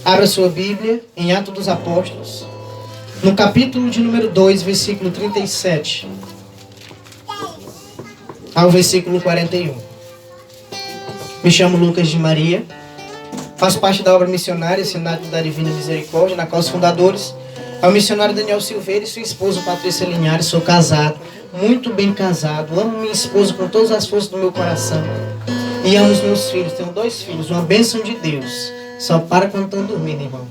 Abra sua Bíblia em Atos dos Apóstolos, no capítulo de número 2, versículo 37, ao versículo 41. Me chamo Lucas de Maria, faço parte da obra missionária Sinado da Divina Misericórdia, na qual os fundadores é o missionário Daniel Silveira e sua esposa Patrícia Linhares. Sou casado, muito bem casado, amo minha esposa com todas as forças do meu coração e amo os meus filhos. Tenho 2 filhos, uma bênção de Deus. Só para quando estão dormindo, irmão.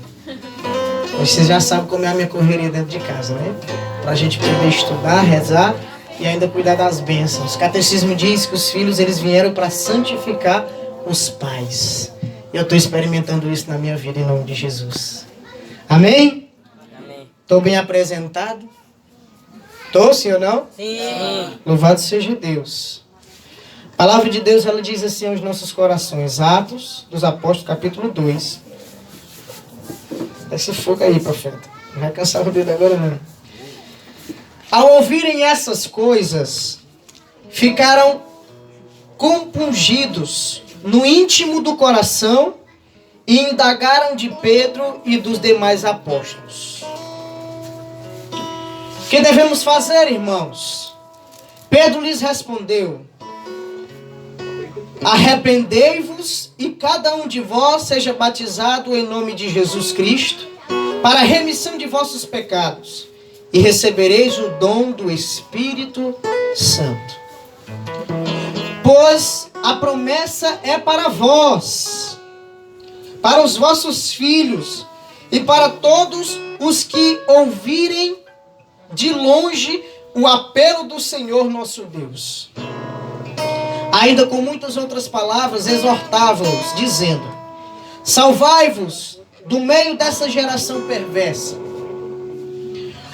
Vocês já sabem como é a minha correria dentro de casa, né? Pra gente poder estudar, rezar e ainda cuidar das bênçãos. O catecismo diz que os filhos eles vieram para santificar os pais. Eu estou experimentando isso na minha vida em nome de Jesus. Amém? Estou bem apresentado? Estou, sim ou não? Sim. Louvado seja Deus. A palavra de Deus, ela diz assim aos nossos corações. Atos dos Apóstolos, capítulo 2. Esse fogo aí, profeta. Não vai cansar o dedo agora, não. Ao ouvirem essas coisas, ficaram compungidos no íntimo do coração e indagaram de Pedro e dos demais apóstolos. O que devemos fazer, irmãos? Pedro lhes respondeu: arrependei-vos e cada um de vós seja batizado em nome de Jesus Cristo para a remissão de vossos pecados e recebereis o dom do Espírito Santo. Pois a promessa é para vós, para os vossos filhos e para todos os que ouvirem de longe o apelo do Senhor nosso Deus. Ainda com muitas outras palavras, exortava-os, dizendo: salvai-vos do meio dessa geração perversa.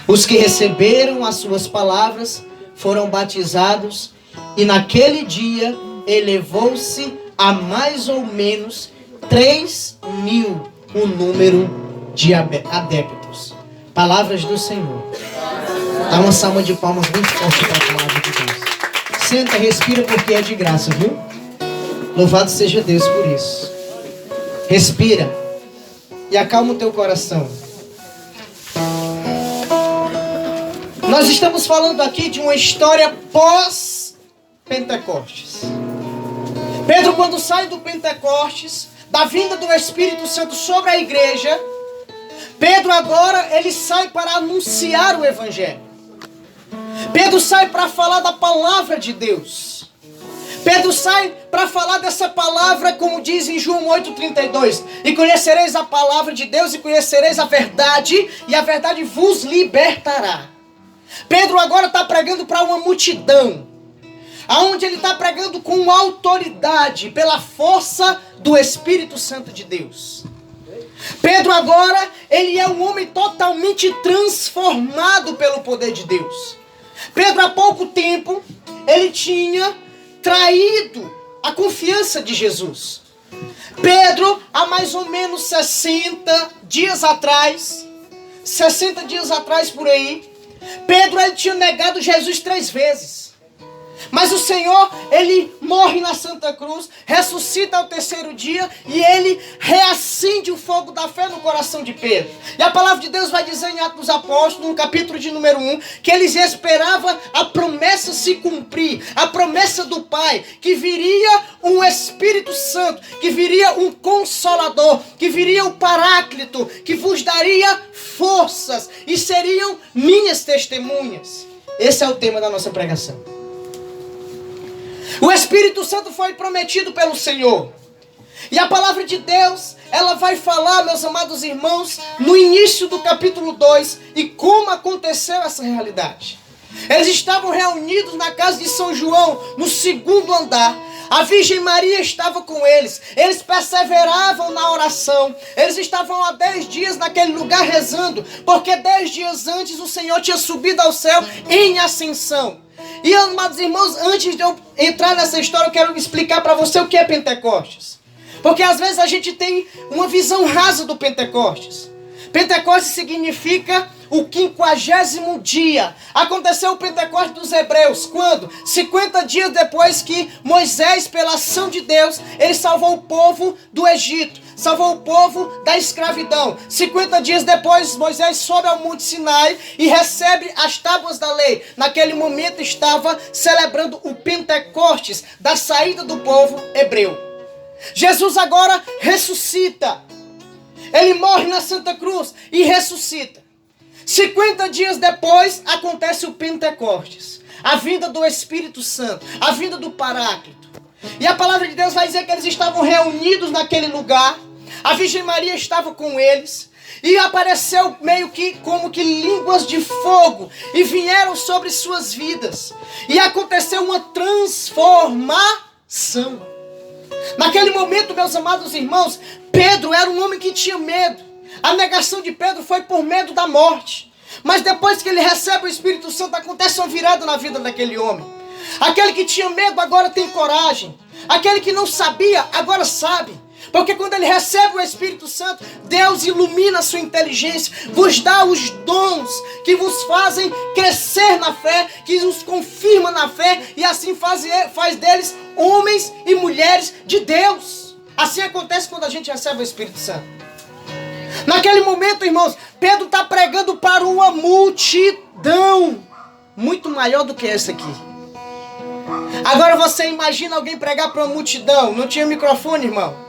Os que receberam as suas palavras foram batizados, e naquele dia elevou-se a mais ou menos 3.000 o número de adeptos. Palavras do Senhor. Dá uma salva de palmas bem forte para a palavra de Deus. Senta, respira, porque é de graça, viu? Louvado seja Deus por isso. Respira e acalma o teu coração. Nós estamos falando aqui de uma história pós-Pentecostes. Pedro, quando sai do Pentecostes, da vinda do Espírito Santo sobre a igreja, Pedro agora ele sai para anunciar o Evangelho. Pedro sai para falar da palavra de Deus. Pedro sai para falar dessa palavra, como diz em João 8,32. E conhecereis a palavra de Deus e conhecereis a verdade, e a verdade vos libertará. Pedro agora está pregando para uma multidão, aonde ele está pregando com autoridade, pela força do Espírito Santo de Deus. Pedro agora, ele é um homem totalmente transformado pelo poder de Deus. Pedro, há pouco tempo, ele tinha traído a confiança de Jesus. Pedro, há mais ou menos 60 dias atrás por aí, Pedro ele tinha negado Jesus 3 vezes. Mas o Senhor, ele morre na Santa Cruz, ressuscita ao 3º dia e ele reacende o fogo da fé no coração de Pedro. E a palavra de Deus vai dizer em Atos dos Apóstolos, no capítulo de número 1, que eles esperavam a promessa se cumprir, a promessa do Pai, que viria um Espírito Santo, que viria um Consolador, que viria o Paráclito, que vos daria forças e seriam minhas testemunhas. Esse é o tema da nossa pregação. O Espírito Santo foi prometido pelo Senhor. E a palavra de Deus, ela vai falar, meus amados irmãos, no início do capítulo 2, e como aconteceu essa realidade. Eles estavam reunidos na casa de São João, no 2º andar. A Virgem Maria estava com eles. Eles perseveravam na oração. Eles estavam há 10 dias naquele lugar rezando, porque 10 dias antes o Senhor tinha subido ao céu em ascensão. E, amados irmãos, antes de eu entrar nessa história, eu quero explicar para você o que é Pentecostes. Porque às vezes a gente tem uma visão rasa do Pentecostes. Pentecostes significa o 50º dia, aconteceu o Pentecostes dos hebreus. Quando? 50 dias depois que Moisés, pela ação de Deus, ele salvou o povo do Egito, salvou o povo da escravidão. 50 dias depois, Moisés sobe ao Monte Sinai e recebe as tábuas da lei. Naquele momento estava celebrando o Pentecostes, da saída do povo hebreu. Jesus agora ressuscita. Ele morre na Santa Cruz e ressuscita. 50 dias depois acontece o Pentecostes, a vinda do Espírito Santo, a vinda do Paráclito. E a palavra de Deus vai dizer que eles estavam reunidos naquele lugar. A Virgem Maria estava com eles. E apareceu meio que como que línguas de fogo e vieram sobre suas vidas. E aconteceu uma transformação. Naquele momento, meus amados irmãos, Pedro era um homem que tinha medo. A negação de Pedro foi por medo da morte. Mas depois que ele recebe o Espírito Santo, acontece uma virada na vida daquele homem. Aquele que tinha medo agora tem coragem. Aquele que não sabia, agora sabe. Porque quando ele recebe o Espírito Santo, Deus ilumina a sua inteligência, vos dá os dons que vos fazem crescer na fé, que os confirma na fé e assim faz deles homens e mulheres de Deus. Assim acontece quando a gente recebe o Espírito Santo. Naquele momento, irmãos, Pedro está pregando para uma multidão muito maior do que essa aqui. Agora você imagina alguém pregar para uma multidão. Não tinha microfone, irmão.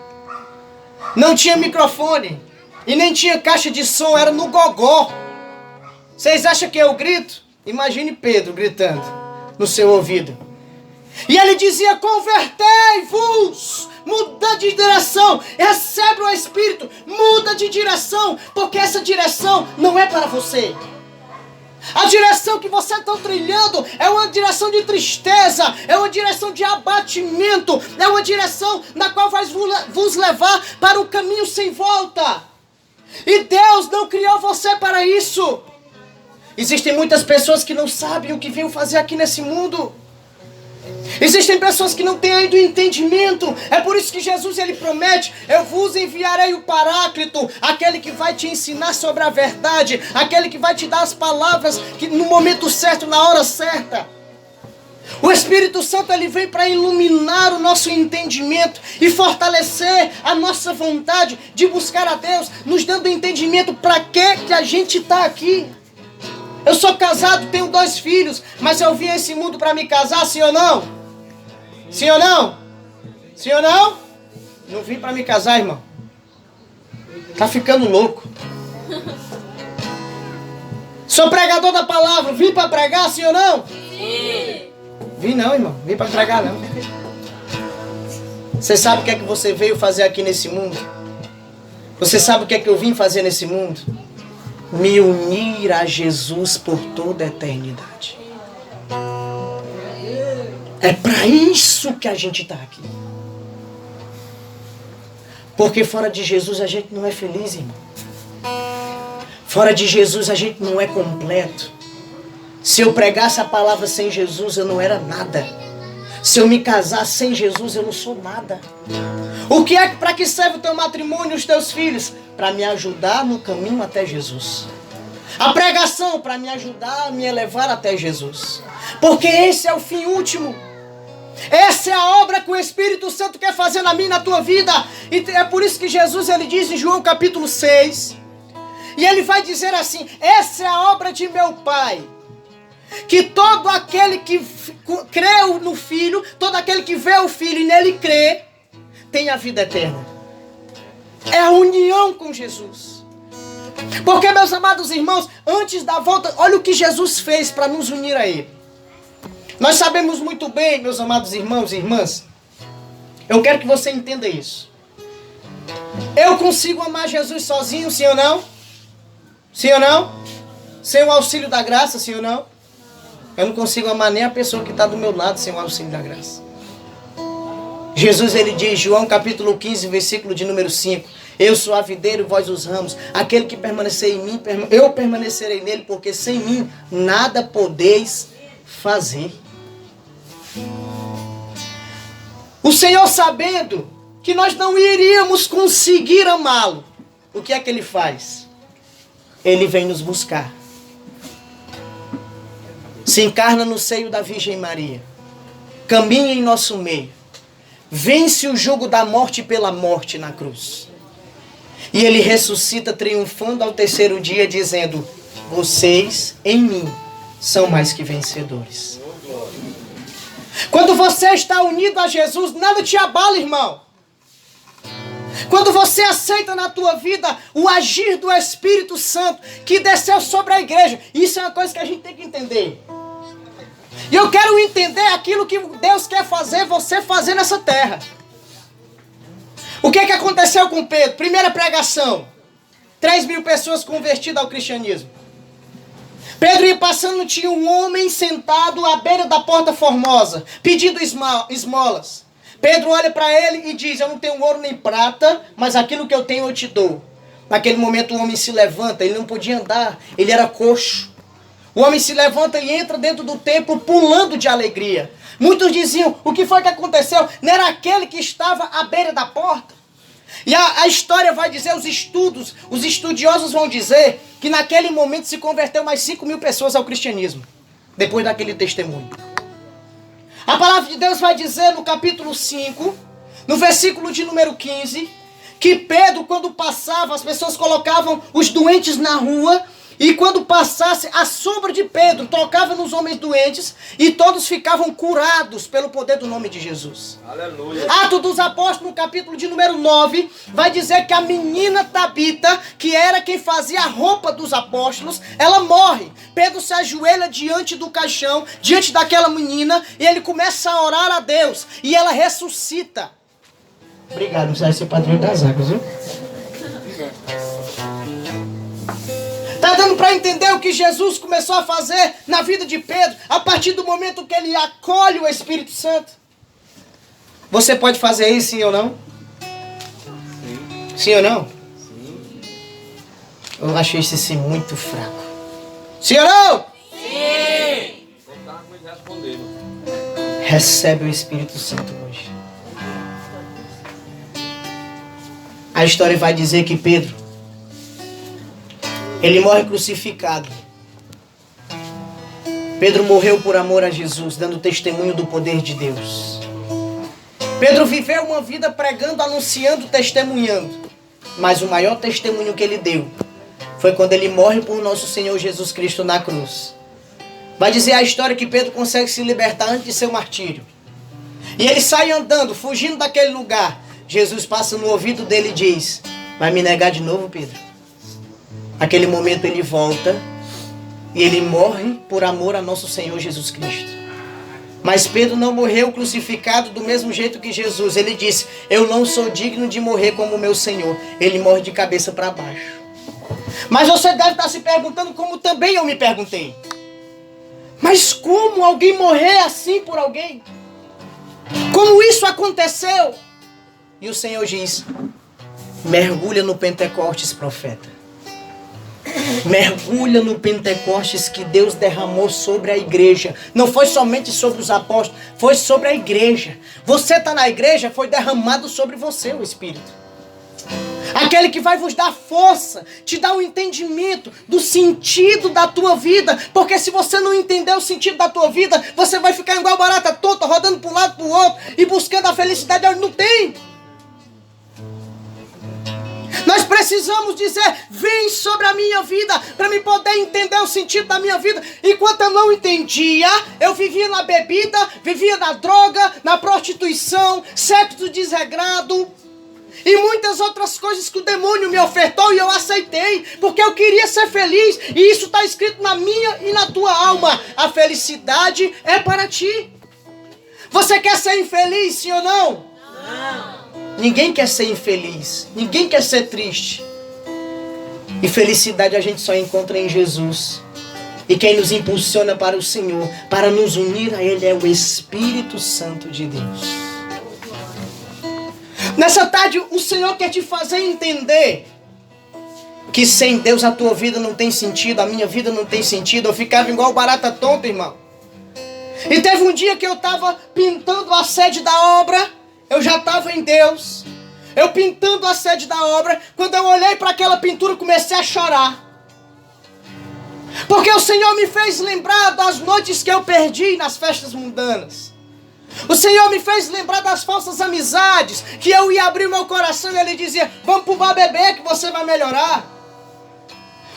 Não tinha microfone. E nem tinha caixa de som, era no gogó. Vocês acham que eu grito? Imagine Pedro gritando no seu ouvido. E ele dizia: convertei-vos, muda de direção, recebe o Espírito, muda de direção, porque essa direção não é para você. A direção que você está trilhando é uma direção de tristeza, é uma direção de abatimento, é uma direção na qual vai vos levar para um caminho sem volta. E Deus não criou você para isso. Existem muitas pessoas que não sabem o que veio fazer aqui nesse mundo. Existem pessoas que não têm ainda o entendimento. É por isso que Jesus ele promete: eu vos enviarei o Paráclito, aquele que vai te ensinar sobre a verdade, aquele que vai te dar as palavras que no momento certo, na hora certa. O Espírito Santo ele vem para iluminar o nosso entendimento e fortalecer a nossa vontade de buscar a Deus, nos dando entendimento para que a gente está aqui. Eu sou casado, tenho 2 filhos, mas eu vim a esse mundo para me casar, sim ou não? Sim ou não? Sim ou não? Não vim para me casar, irmão. Tá ficando louco. Sou pregador da palavra, vim para pregar, sim ou não? Sim. Vim não, irmão, vim para pregar não. Você sabe o que é que você veio fazer aqui nesse mundo? Você sabe o que é que eu vim fazer nesse mundo? Me unir a Jesus por toda a eternidade. É para isso que a gente está aqui. Porque fora de Jesus a gente não é feliz, irmão. Fora de Jesus a gente não é completo. Se eu pregasse a palavra sem Jesus, eu não era nada. Se eu me casar sem Jesus, eu não sou nada. O que é para que serve o teu matrimônio e os teus filhos? Para me ajudar no caminho até Jesus. A pregação para me ajudar a me elevar até Jesus. Porque esse é o fim último. Essa é a obra que o Espírito Santo quer fazer na minha e na tua vida. E é por isso que Jesus ele diz em João capítulo 6. E ele vai dizer assim: essa é a obra de meu Pai. Que todo aquele que crê no Filho, todo aquele que vê o Filho e nele crê, tem a vida eterna. É a união com Jesus. Porque, meus amados irmãos, antes da volta, olha o que Jesus fez para nos unir a Ele. Nós sabemos muito bem, meus amados irmãos e irmãs, eu quero que você entenda isso. Eu consigo amar Jesus sozinho, sim ou não? Sim ou não? Sem o auxílio da graça, sim ou não? Eu não consigo amar nem a pessoa que está do meu lado sem o auxílio da graça. Jesus ele diz, João capítulo 15, versículo de número 5. Eu sou a videira e vós os ramos. Aquele que permanecer em mim, eu permanecerei nele, porque sem mim nada podeis fazer. O Senhor, sabendo que nós não iríamos conseguir amá-lo, o que é que Ele faz? Ele vem nos buscar. se encarna no seio da Virgem Maria, caminha em nosso meio, vence o jugo da morte pela morte na cruz. E ele ressuscita triunfando ao terceiro dia, dizendo: vocês em mim são mais que vencedores. Quando você está unido a Jesus, nada te abala, irmão. Quando você aceita na tua vida o agir do Espírito Santo que desceu sobre a igreja, isso é uma coisa que a gente tem que entender. E eu quero entender aquilo que Deus quer fazer você fazer nessa terra. O que aconteceu com Pedro? Primeira pregação. 3.000 pessoas convertidas ao cristianismo. Pedro ia passando, tinha um homem sentado à beira da porta formosa, pedindo esmolas. Pedro olha para ele e diz: eu não tenho ouro nem prata, mas aquilo que eu tenho eu te dou. Naquele momento o homem se levanta, ele não podia andar, ele era coxo. O homem se levanta e entra dentro do templo pulando de alegria. Muitos diziam: o que foi que aconteceu? Não era aquele que estava à beira da porta? E a história vai dizer, os estudiosos vão dizer que naquele momento se converteu mais 5.000 pessoas ao cristianismo, depois daquele testemunho. A palavra de Deus vai dizer no capítulo 5, no versículo de número 15, que Pedro, quando passava, as pessoas colocavam os doentes na rua, e quando passasse, a sombra de Pedro tocava nos homens doentes e todos ficavam curados pelo poder do nome de Jesus. Aleluia. Atos dos Apóstolos, no capítulo de número 9, vai dizer que a menina Tabita, que era quem fazia a roupa dos apóstolos, ela morre. Pedro se ajoelha diante do caixão, diante daquela menina, e ele começa a orar a Deus, e ela ressuscita. Obrigado, você vai ser padrinho das águas, viu? Está dando para entender o que Jesus começou a fazer na vida de Pedro, a partir do momento que ele acolhe o Espírito Santo? Você pode fazer isso, sim ou não? Sim. Sim ou não? Sim. Eu achei esse sim muito fraco. Sim ou não? Sim. Recebe o Espírito Santo hoje. A história vai dizer que Pedro, ele morre crucificado. Pedro morreu por amor a Jesus, dando testemunho do poder de Deus. Pedro viveu uma vida pregando, anunciando, testemunhando. Mas o maior testemunho que ele deu foi quando ele morre por nosso Senhor Jesus Cristo na cruz. Vai dizer a história que Pedro consegue se libertar antes de seu martírio. E ele sai andando, fugindo daquele lugar. Jesus passa no ouvido dele e diz: vai me negar de novo, Pedro? Naquele momento ele volta e ele morre por amor a nosso Senhor Jesus Cristo. Mas Pedro não morreu crucificado do mesmo jeito que Jesus. Ele disse: eu não sou digno de morrer como o meu Senhor. Ele morre de cabeça para baixo. Mas você deve estar se perguntando, como também eu me perguntei: mas como alguém morrer assim por alguém? Como isso aconteceu? E o Senhor diz: mergulha no Pentecostes, profeta. Mergulha no Pentecostes que Deus derramou sobre a igreja. Não foi somente sobre os apóstolos, foi sobre a igreja. Você está na igreja, foi derramado sobre você o Espírito. Aquele que vai vos dar força, te dar um entendimento do sentido da tua vida. Porque se você não entender o sentido da tua vida, você vai ficar igual barata tonta, rodando para um lado para o outro e buscando a felicidade onde não tem. Nós precisamos dizer: vem sobre a minha vida, para me poder entender o sentido da minha vida. Enquanto eu não entendia, eu vivia na bebida, vivia na droga, na prostituição, sexo desregrado e muitas outras coisas que o demônio me ofertou e eu aceitei, porque eu queria ser feliz. E isso está escrito na minha e na tua alma: a felicidade é para ti. Você quer ser infeliz, sim ou não? Não. Ninguém quer ser infeliz, ninguém quer ser triste. E felicidade a gente só encontra em Jesus. E quem nos impulsiona para o Senhor, para nos unir a Ele, é o Espírito Santo de Deus. Nessa tarde o Senhor quer te fazer entender que sem Deus a tua vida não tem sentido, a minha vida não tem sentido. Eu ficava igual barata tonta, irmão. E teve um dia que eu estava pintando a sede da obra. Eu já estava em Deus, eu pintando a sede da obra. Quando eu olhei para aquela pintura, comecei a chorar. Porque o Senhor me fez lembrar das noites que eu perdi nas festas mundanas. O Senhor me fez lembrar das falsas amizades, que eu ia abrir meu coração e Ele dizia, vamos pro bar beber que você vai melhorar.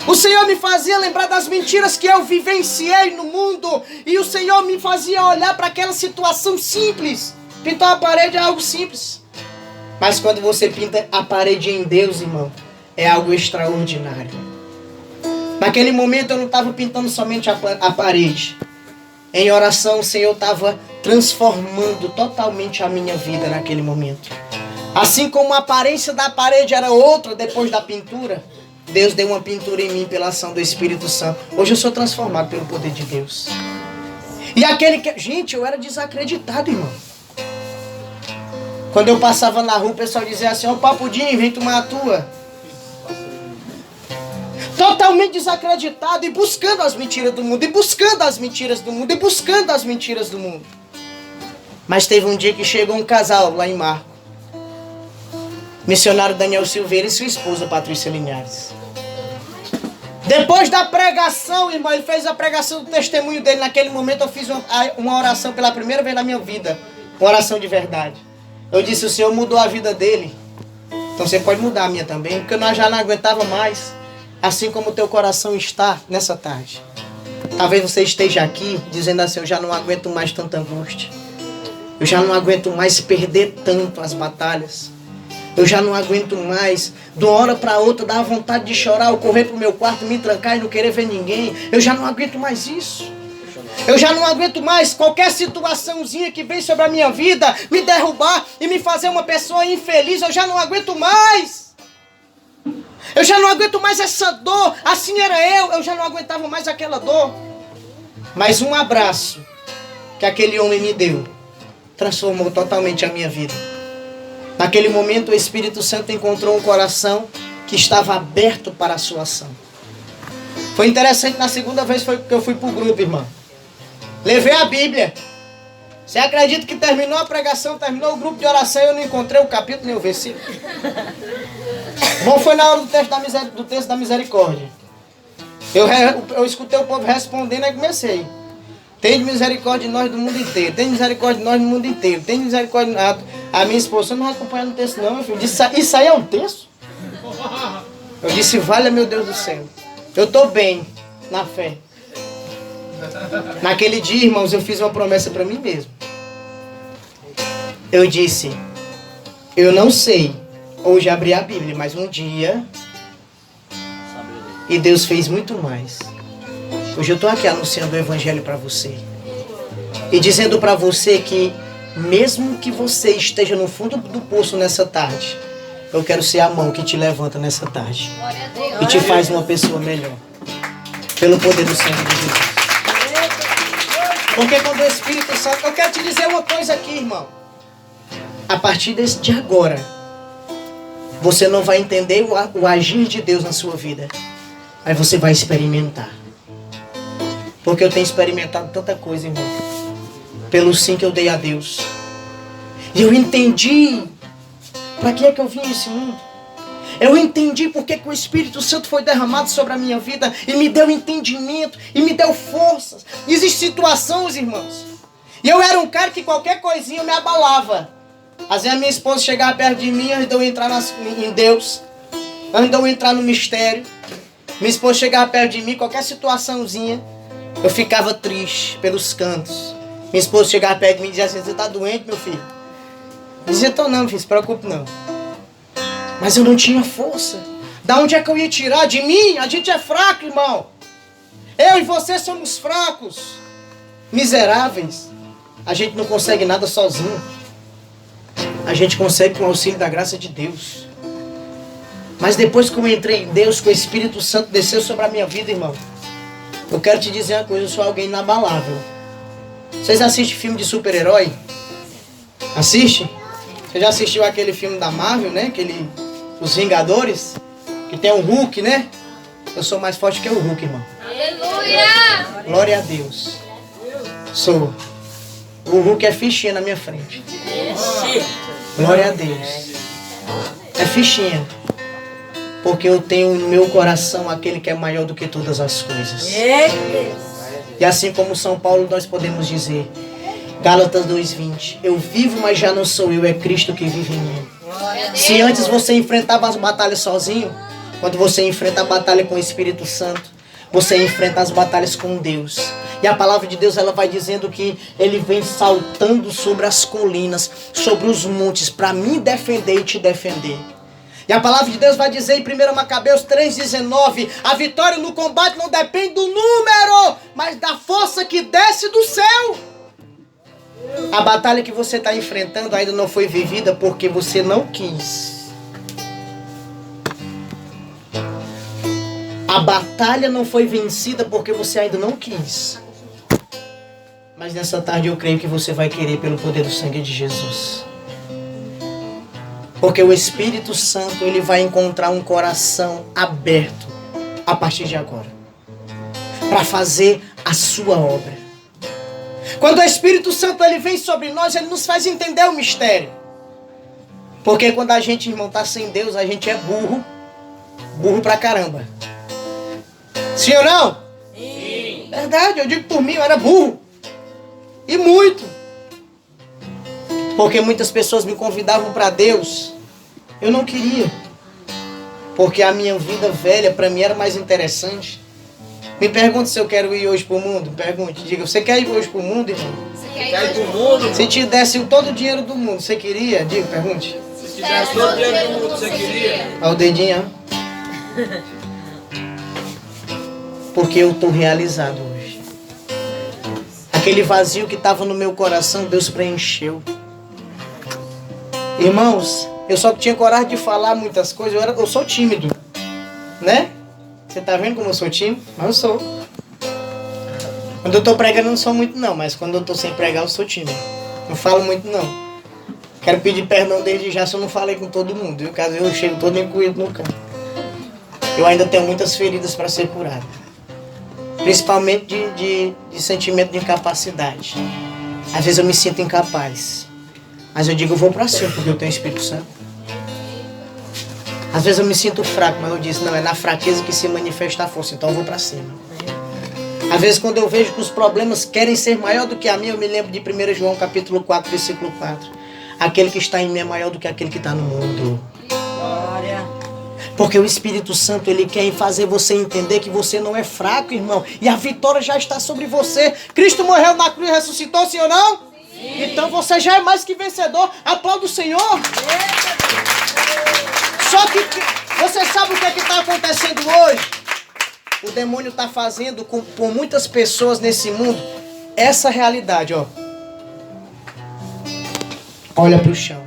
O Senhor me fazia lembrar das mentiras que eu vivenciei no mundo. E o Senhor me fazia olhar para aquela situação simples. Pintar a parede é algo simples. Mas quando você pinta a parede em Deus, irmão, é algo extraordinário. Naquele momento eu não estava pintando somente a parede. Em oração o Senhor estava transformando totalmente a minha vida naquele momento. Assim como a aparência da parede era outra depois da pintura, Deus deu uma pintura em mim pela ação do Espírito Santo. Hoje eu sou transformado pelo poder de Deus. E aquele que... Gente, eu era desacreditado, irmão. Quando eu passava na rua, o pessoal dizia assim, ó, Papudinho, vem tomar a tua. Totalmente desacreditado e buscando as mentiras do mundo, e buscando as mentiras do mundo, e buscando as mentiras do mundo. Mas teve um dia que chegou um casal lá em Marco. Missionário Daniel Silveira e sua esposa Patrícia Linhares. Depois da pregação, irmão, ele fez a pregação do testemunho dele. Naquele momento eu fiz uma oração pela primeira vez na minha vida. Uma oração de verdade. Eu disse, o Senhor mudou a vida dele. Então você pode mudar a minha também. Porque nós já não aguentava mais. Assim como o teu coração está nessa tarde. Talvez você esteja aqui dizendo assim, eu já não aguento mais tanta angústia. Eu já não aguento mais perder tanto as batalhas. Eu já não aguento mais, de uma hora para outra, dar vontade de chorar, eu correr pro meu quarto, me trancar e não querer ver ninguém. Eu já não aguento mais isso. Eu já não aguento mais qualquer situaçãozinha que vem sobre a minha vida, me derrubar e me fazer uma pessoa infeliz. Eu já não aguento mais. Eu já não aguento mais essa dor. Assim era eu já não aguentava mais aquela dor. Mas um abraço que aquele homem me deu transformou totalmente a minha vida. Naquele momento o Espírito Santo encontrou um coração que estava aberto para a sua ação. Foi interessante, na segunda vez que eu fui para o grupo, irmão. Levei a Bíblia. Você acredita que terminou a pregação, terminou o grupo de oração e eu não encontrei o capítulo nem o versículo? Bom, foi na hora do texto da misericórdia. Eu escutei o povo respondendo e comecei. Tem misericórdia de nós do mundo inteiro. Tem misericórdia de nós do mundo inteiro. Tem misericórdia... A minha esposa não vai acompanhar no texto não, meu filho. Disse, isso aí é um texto? Eu disse, valha meu Deus do céu. Eu estou bem na fé. Naquele dia, irmãos, eu fiz uma promessa para mim mesmo. Eu disse, eu não sei hoje abrir a Bíblia, mas um dia... E Deus fez muito mais. Hoje eu estou aqui anunciando o Evangelho para você. E dizendo para você que, mesmo que você esteja no fundo do poço nessa tarde, eu quero ser a mão que te levanta nessa tarde. E te faz uma pessoa melhor. Pelo poder do sangue de Jesus. Porque quando o Espírito Santo... Eu quero te dizer uma coisa aqui, irmão. A partir de agora, você não vai entender o agir de Deus na sua vida. Aí você vai experimentar. Porque eu tenho experimentado tanta coisa, irmão. Pelo sim que eu dei a Deus. E eu entendi para que é que eu vim nesse mundo. Eu entendi porque que o Espírito Santo foi derramado sobre a minha vida e me deu entendimento e me deu forças. Existem situações, irmãos. E eu era um cara que qualquer coisinha me abalava. Às vezes a minha esposa chegava perto de mim antes de eu entrar em Deus. Antes de eu entrar no mistério. Minha esposa chegava perto de mim, qualquer situaçãozinha, eu ficava triste pelos cantos. Minha esposa chegava perto de mim e dizia assim, você está doente, meu filho? Eu dizia, tô não, filho, se preocupe não. Mas eu não tinha força. Da onde é que eu ia tirar? De mim? A gente é fraco, irmão. Eu e você somos fracos. Miseráveis. A gente não consegue nada sozinho. A gente consegue com o auxílio da graça de Deus. Mas depois que eu entrei em Deus, que o Espírito Santo desceu sobre a minha vida, irmão, eu quero te dizer uma coisa, eu sou alguém inabalável. Vocês assistem filme de super-herói? Assiste? Você já assistiu aquele filme da Marvel, né? Os Vingadores? Que tem o Hulk, né? Eu sou mais forte que o Hulk, irmão. Aleluia! Glória a Deus. Sou. O Hulk é fichinha na minha frente. Glória a Deus. É fichinha. Porque eu tenho no meu coração aquele que é maior do que todas as coisas. E assim como São Paulo nós podemos dizer, Gálatas 2:20, eu vivo, mas já não sou eu, é Cristo que vive em mim. Se antes você enfrentava as batalhas sozinho, quando você enfrenta a batalha com o Espírito Santo, você enfrenta as batalhas com Deus. E a palavra de Deus, ela vai dizendo que Ele vem saltando sobre as colinas, sobre os montes, para me defender e te defender. E a palavra de Deus vai dizer em 1 Macabeus 3:19, a vitória no combate não depende do número, mas da força que desce do céu. A batalha que você está enfrentando ainda não foi vivida porque você não quis. A batalha não foi vencida porque você ainda não quis. Mas nessa tarde eu creio que você vai querer pelo poder do sangue de Jesus. Porque o Espírito Santo, ele vai encontrar um coração aberto a partir de agora, para fazer a sua obra. Quando o Espírito Santo ele vem sobre nós, ele nos faz entender o mistério. Porque quando a gente, irmão, está sem Deus, a gente é burro. Burro pra caramba. Sim ou não? Sim. Verdade, eu digo por mim, eu era burro. E muito. Porque muitas pessoas me convidavam para Deus. Eu não queria. Porque a minha vida velha para mim era mais interessante. Me pergunte se eu quero ir hoje pro mundo. Pergunte, diga, você quer ir hoje pro mundo, irmão? Você quer ir pro mundo? Se te desse todo o dinheiro do mundo, você queria? Diga, pergunte. Se te desse todo o dinheiro do mundo, você queria? Olha o dedinho, ó. Porque eu estou realizado hoje. Aquele vazio que estava no meu coração, Deus preencheu. Irmãos, eu só tinha coragem de falar muitas coisas. Eu sou tímido, né? Você tá vendo como eu sou tímido? Mas eu sou. Quando eu tô pregando eu não sou muito não, mas quando eu tô sem pregar eu sou tímido. Não falo muito não. Quero pedir perdão desde já se eu não falei com todo mundo, viu? Caso eu chego todo incluído no canto. Eu ainda tenho muitas feridas para ser curado. Principalmente de sentimento de incapacidade. Às vezes eu me sinto incapaz. Mas eu digo, eu vou para cima porque eu tenho o Espírito Santo. Às vezes eu me sinto fraco, mas eu disse, não, é na fraqueza que se manifesta a força, então eu vou para cima. Às vezes quando eu vejo que os problemas querem ser maior do que a mim, eu me lembro de 1 João capítulo 4, versículo 4. Aquele que está em mim é maior do que aquele que está no mundo. Glória. Porque o Espírito Santo, ele quer fazer você entender que você não é fraco, irmão. E a vitória já está sobre você. Cristo morreu na cruz e ressuscitou, sim ou não? Sim. Então você já é mais que vencedor. Aplauda o Senhor. Só que você sabe o que é que está acontecendo hoje? O demônio está fazendo por muitas pessoas nesse mundo essa realidade, ó. Olha para o chão.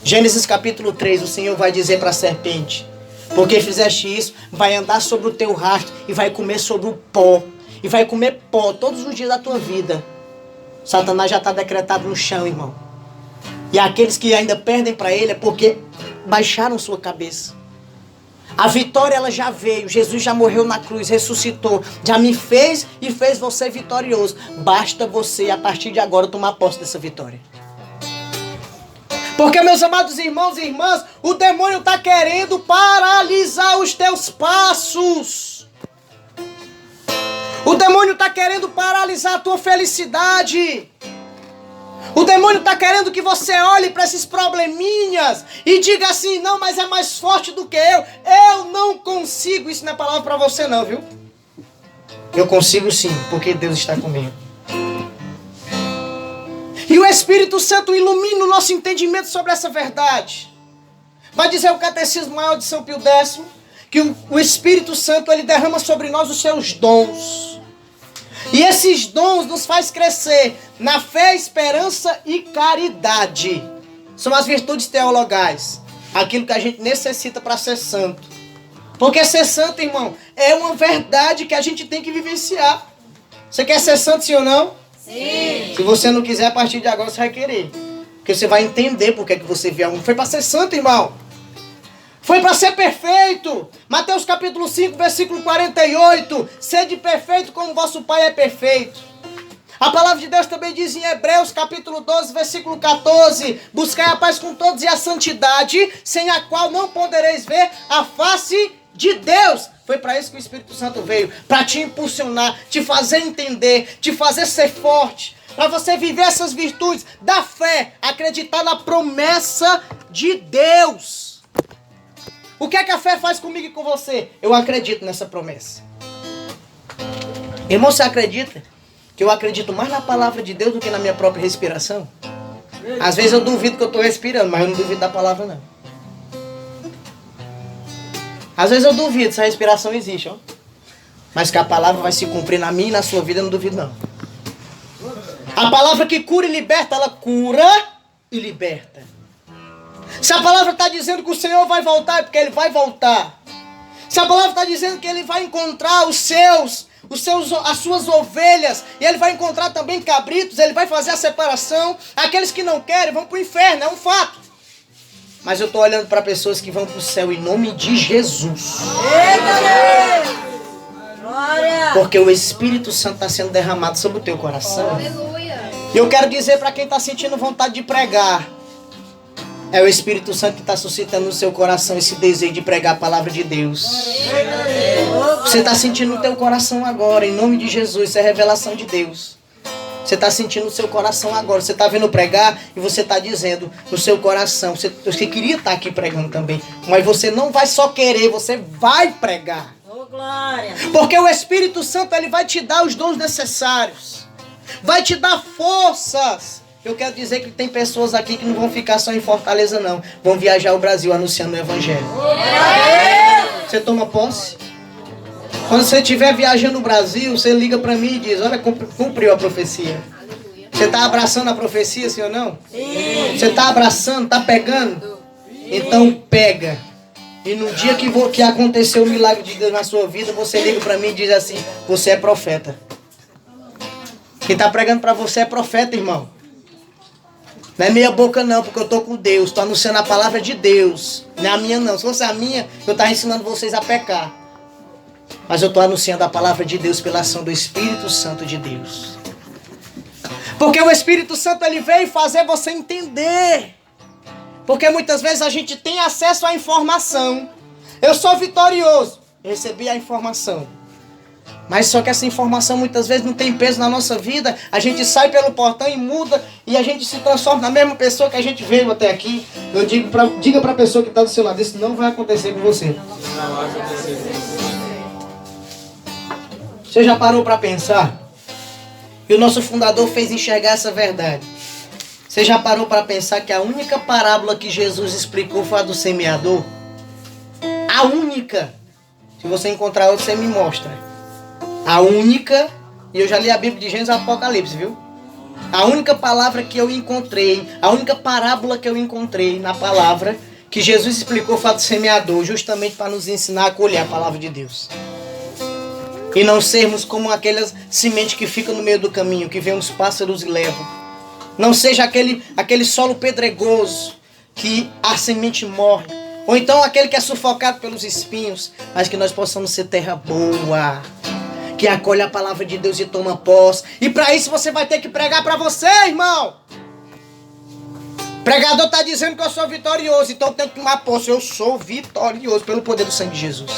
Gênesis capítulo 3, o Senhor vai dizer para a serpente, porque fizeste isso, vai andar sobre o teu rastro e vai comer sobre o pó. E vai comer pó todos os dias da tua vida. Satanás já está decretado no chão, irmão. E aqueles que ainda perdem para ele é porque baixaram sua cabeça. A vitória ela já veio. Jesus já morreu na cruz, ressuscitou. Já me fez e fez você vitorioso. Basta você, a partir de agora, tomar posse dessa vitória. Porque, meus amados irmãos e irmãs, o demônio está querendo paralisar os teus passos. O demônio está querendo paralisar a tua felicidade. O demônio está querendo que você olhe para esses probleminhas e diga assim, não, mas é mais forte do que eu. Eu não consigo. Isso não é palavra para você não, viu? Eu consigo sim, porque Deus está comigo. E o Espírito Santo ilumina o nosso entendimento sobre essa verdade. Vai dizer o Catecismo Maior de São Pio X, que o Espírito Santo ele derrama sobre nós os seus dons. E esses dons nos faz crescer na fé, esperança e caridade. São as virtudes teologais. Aquilo que a gente necessita para ser santo. Porque ser santo, irmão, é uma verdade que a gente tem que vivenciar. Você quer ser santo, sim ou não? Sim. Se você não quiser, a partir de agora você vai querer. Porque você vai entender porque que você veio. Foi para ser santo, irmão. Foi para ser perfeito. Mateus capítulo 5, versículo 48. Sede perfeito como vosso Pai é perfeito. A palavra de Deus também diz em Hebreus capítulo 12, versículo 14: buscai a paz com todos e a santidade, sem a qual não podereis ver a face de Deus. Foi para isso que o Espírito Santo veio, para te impulsionar, te fazer entender, te fazer ser forte, para você viver essas virtudes da fé, acreditar na promessa de Deus. O que é que a fé faz comigo e com você? Eu acredito nessa promessa. Irmão, você acredita que eu acredito mais na palavra de Deus do que na minha própria respiração? Às vezes eu duvido que eu estou respirando, mas eu não duvido da palavra, não. Às vezes eu duvido se a respiração existe, ó. Mas que a palavra vai se cumprir na minha e na sua vida, eu não duvido, não. A palavra que cura e liberta, ela cura e liberta. Se a palavra está dizendo que o Senhor vai voltar, é porque Ele vai voltar. Se a palavra está dizendo que Ele vai encontrar as suas ovelhas, e Ele vai encontrar também cabritos, Ele vai fazer a separação. Aqueles que não querem vão para o inferno, é um fato. Mas eu estou olhando para pessoas que vão para o céu em nome de Jesus. Porque o Espírito Santo está sendo derramado sobre o teu coração. E eu quero dizer para quem está sentindo vontade de pregar, é o Espírito Santo que está suscitando no seu coração esse desejo de pregar a palavra de Deus. Você está sentindo no teu coração agora, em nome de Jesus, isso é revelação de Deus. Você está sentindo no seu coração agora, você está vendo pregar e você está dizendo no seu coração, você queria estar aqui pregando também, mas você não vai só querer, você vai pregar. Porque o Espírito Santo, ele vai te dar os dons necessários, vai te dar forças. Eu quero dizer que tem pessoas aqui que não vão ficar só em Fortaleza, não. Vão viajar o Brasil anunciando o Evangelho. Você toma posse? Quando você estiver viajando no Brasil, você liga para mim e diz: olha, cumpriu a profecia. Você está abraçando a profecia, sim ou não? Sim. Você está abraçando, está pegando? Então pega. E no dia que aconteceu o milagre de Deus na sua vida, você liga para mim e diz assim: você é profeta. Quem está pregando para você é profeta, irmão. Não é meia boca não, porque eu estou com Deus, estou anunciando a palavra de Deus. Não é a minha não, se fosse a minha, eu estava ensinando vocês a pecar. Mas eu estou anunciando a palavra de Deus pela ação do Espírito Santo de Deus. Porque o Espírito Santo, ele veio fazer você entender. Porque muitas vezes a gente tem acesso à informação. Eu sou vitorioso, eu recebi a informação. Mas só que essa informação muitas vezes não tem peso na nossa vida. A gente sai pelo portão e muda, e a gente se transforma na mesma pessoa que a gente veio até aqui. Eu diga para a pessoa que está do seu lado: isso não vai acontecer com você. Você já parou para pensar? E o nosso fundador fez enxergar essa verdade. Você já parou para pensar que a única parábola que Jesus explicou foi a do semeador? A única. Se você encontrar outra, você me mostra. A única, e eu já li a Bíblia de Gênesis e Apocalipse, viu? A única palavra que eu encontrei, a única parábola que eu encontrei na palavra que Jesus explicou foi a do semeador, justamente para nos ensinar a colher a palavra de Deus. E não sermos como aquelas sementes que ficam no meio do caminho, que vêm os pássaros e levam. Não seja aquele solo pedregoso que a semente morre. Ou então aquele que é sufocado pelos espinhos, mas que nós possamos ser terra boa, que acolhe a palavra de Deus e toma posse. E para isso você vai ter que pregar para você, irmão. O pregador está dizendo que eu sou vitorioso, então eu tenho que tomar posse. Eu sou vitorioso pelo poder do sangue de Jesus.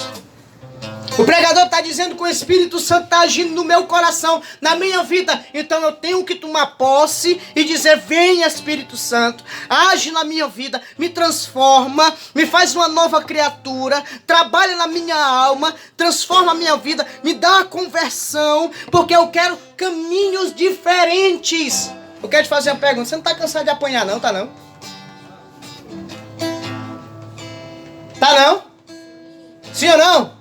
O pregador está dizendo que o Espírito Santo está agindo no meu coração, na minha vida. Então eu tenho que tomar posse e dizer: venha Espírito Santo, age na minha vida, me transforma, me faz uma nova criatura, trabalha na minha alma, transforma a minha vida, me dá a conversão, porque eu quero caminhos diferentes. Eu quero te fazer uma pergunta: você não está cansado de apanhar não, tá não? Tá não? Sim ou não?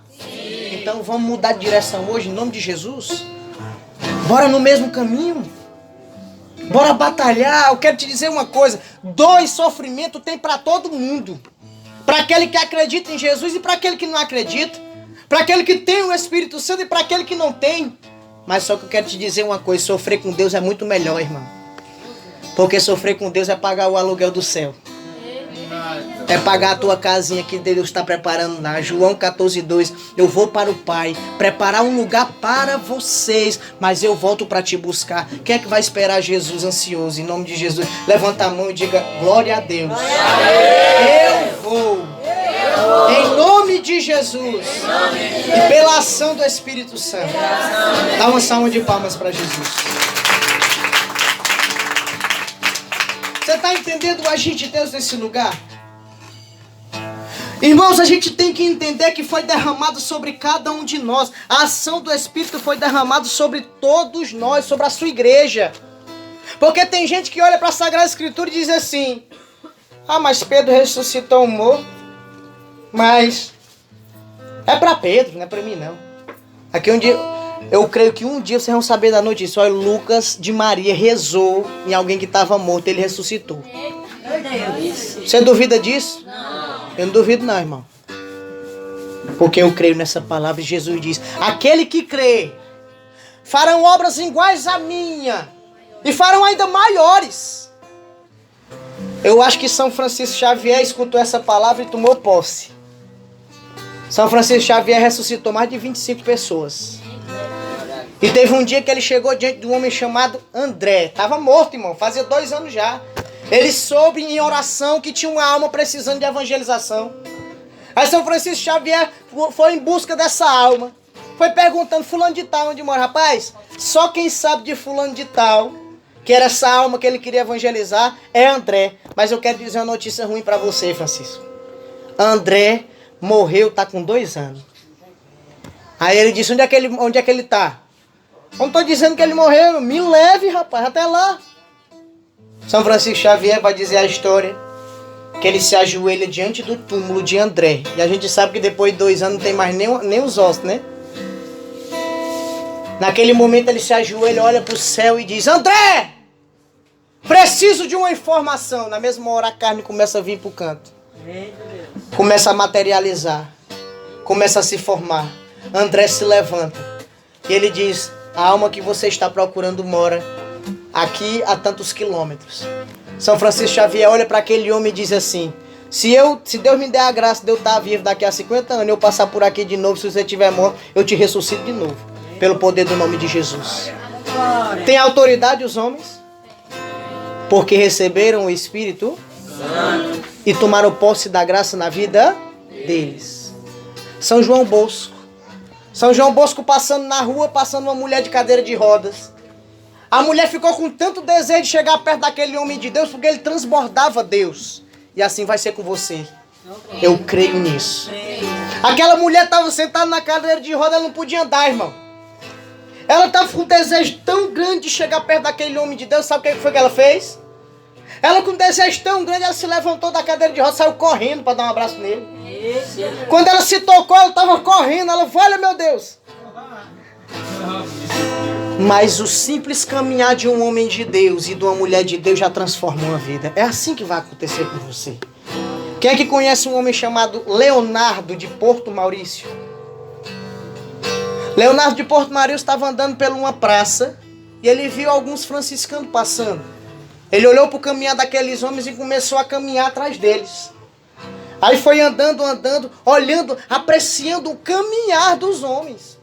Então vamos mudar de direção hoje, em nome de Jesus. Bora no mesmo caminho. Bora batalhar. Eu quero te dizer uma coisa: dor e sofrimento tem para todo mundo. Para aquele que acredita em Jesus e para aquele que não acredita. Para aquele que tem o Espírito Santo e para aquele que não tem. Mas só que eu quero te dizer uma coisa: sofrer com Deus é muito melhor, irmão. Porque sofrer com Deus é pagar o aluguel do céu. É pagar a tua casinha que Deus está preparando lá. João 14:2. Eu vou para o Pai, preparar um lugar para vocês, mas eu volto para te buscar. Quem é que vai esperar Jesus ansioso? Em nome de Jesus, levanta a mão e diga: glória a Deus. Eu vou. Em nome de Jesus. E pela ação do Espírito Santo. Dá uma salva de palmas para Jesus. Você está entendendo o agir de Deus nesse lugar? Irmãos, a gente tem que entender que foi derramado sobre cada um de nós. A ação do Espírito foi derramada sobre todos nós, sobre a sua igreja. Porque tem gente que olha para a Sagrada Escritura e diz assim: ah, mas Pedro ressuscitou um morto. Mas é para Pedro, não é para mim não. Aqui um dia, eu creio que um dia vocês vão saber da notícia. Olha, Lucas de Maria rezou em alguém que estava morto, ele ressuscitou. Você duvida disso? Não. Eu não duvido não, irmão. Porque eu creio nessa palavra e Jesus diz: aquele que crê farão obras iguais à minha e farão ainda maiores. Eu acho que São Francisco Xavier escutou essa palavra e tomou posse. São Francisco Xavier ressuscitou mais de 25 pessoas. E teve um dia que ele chegou diante de um homem chamado André. Estava morto, irmão, fazia 2 anos já. Ele soube em oração que tinha uma alma precisando de evangelização. Aí São Francisco Xavier foi em busca dessa alma. Foi perguntando: fulano de tal, onde mora? Rapaz, só quem sabe de fulano de tal, que era essa alma que ele queria evangelizar, é André. Mas eu quero dizer uma notícia ruim para você, Francisco. André morreu, tá com 2 anos. Aí ele disse: onde é que ele tá? Eu não estou dizendo que ele morreu. Me leve, rapaz, até lá. São Francisco Xavier vai dizer a história que ele se ajoelha diante do túmulo de André. E a gente sabe que depois de 2 anos não tem mais nem os ossos, né? Naquele momento ele se ajoelha, olha para o céu e diz: André, preciso de uma informação. Na mesma hora a carne começa a vir para o canto. Começa a materializar. Começa a se formar. André se levanta. E ele diz: a alma que você está procurando mora aqui a tantos quilômetros. São Francisco Xavier olha para aquele homem e diz assim: se Deus me der a graça de eu estar vivo daqui a 50 anos, eu passar por aqui de novo, se você estiver morto, eu te ressuscito de novo. Pelo poder do nome de Jesus. Tem autoridade os homens? Porque receberam o Espírito Santo e tomaram posse da graça na vida deles. São João Bosco. São João Bosco passando na rua, passando uma mulher de cadeira de rodas. A mulher ficou com tanto desejo de chegar perto daquele homem de Deus, porque ele transbordava Deus. E assim vai ser com você. Eu creio nisso. Aquela mulher estava sentada na cadeira de rodas, ela não podia andar, irmão. Ela estava com um desejo tão grande de chegar perto daquele homem de Deus. Sabe o que foi que ela fez? Ela com um desejo tão grande, ela se levantou da cadeira de rodas, saiu correndo para dar um abraço nele. Quando ela se tocou, ela estava correndo. Ela falou: olha, meu Deus. Mas o simples caminhar de um homem de Deus e de uma mulher de Deus já transformou a vida. É assim que vai acontecer com você. Quem é que conhece um homem chamado Leonardo de Porto Maurício? Leonardo de Porto Maurício estava andando por uma praça e ele viu alguns franciscanos passando. Ele olhou para o caminhar daqueles homens e começou a caminhar atrás deles. Aí foi andando, olhando, apreciando o caminhar dos homens,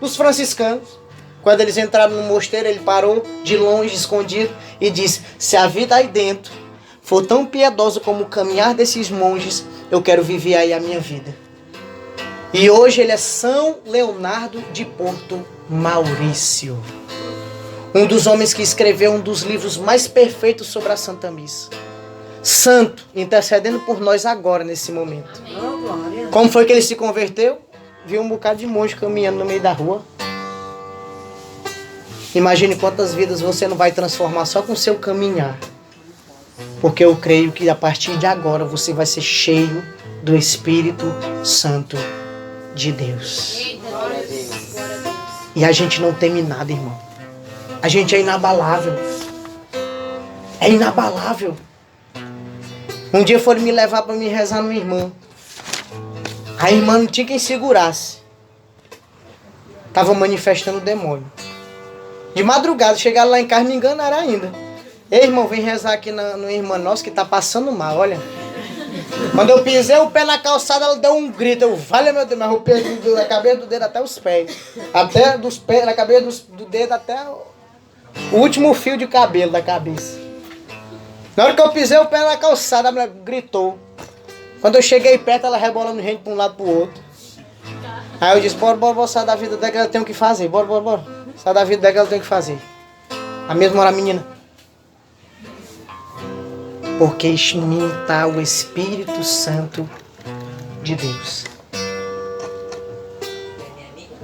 dos franciscanos. Quando eles entraram no mosteiro, ele parou de longe, escondido, e disse: se a vida aí dentro for tão piedosa como o caminhar desses monges, eu quero viver aí a minha vida. E hoje ele é São Leonardo de Porto Maurício. Um dos homens que escreveu um dos livros mais perfeitos sobre a Santa Missa. Santo, intercedendo por nós agora, nesse momento. Como foi que ele se converteu? Viu um bocado de monge caminhando no meio da rua. Imagine quantas vidas você não vai transformar só com o seu caminhar. Porque eu creio que a partir de agora você vai ser cheio do Espírito Santo de Deus. E a gente não teme nada, irmão. A gente é inabalável. É inabalável. Um dia foram me levar para me rezar numa irmã. A irmã não tinha quem segurasse. Estava manifestando o demônio. De madrugada, chegaram lá em casa, me enganaram ainda. Ei, irmão, vem rezar aqui no irmã nossa que está passando mal, olha. Quando eu pisei o pé na calçada, ela deu um grito. Eu, vale meu Deus, me arrupei da cabeça do dedo até os pés. Até dos pés, da cabeça do dedo até o último fio de cabelo da cabeça. Na hora que eu pisei o pé na calçada, a mulher gritou. Quando eu cheguei perto, ela rebolando gente para um lado para o outro. Aí eu disse, bora, sair da vida dela que ela tem o que fazer. Bora. Sai da vida dela que ela tem o que fazer. A mesma hora a menina. Porque em mim está o Espírito Santo de Deus.